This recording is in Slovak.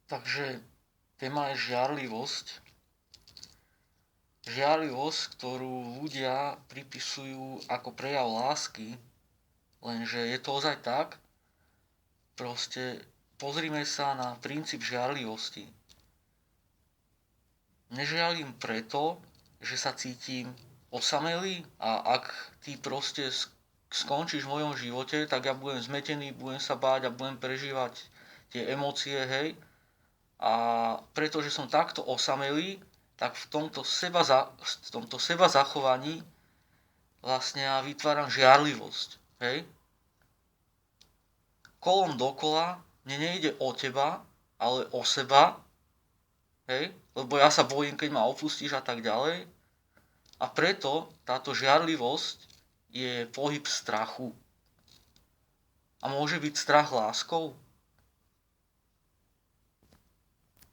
Takže téma je žiarlivosť. Žiarlivosť, ktorú ľudia pripisujú ako prejav lásky, lenže je to ozaj tak. Proste pozrime sa na princíp žiarlivosti. Nežiarlim preto, že sa cítim osamelý a ak ty proste skončíš v mojom živote, tak ja budem zmetený, budem sa báť a budem prežívať tie emócie, hej. A pretože som takto osamelý, tak v tomto seba zachovaní vlastne ja vytváram žiarlivosť, hej. Kolom dokola mne nejde o teba, ale o seba, hej, lebo ja sa bojím, keď ma opustíš a tak ďalej. A preto táto žiarlivosť je pohyb strachu. A môže byť strach láskou?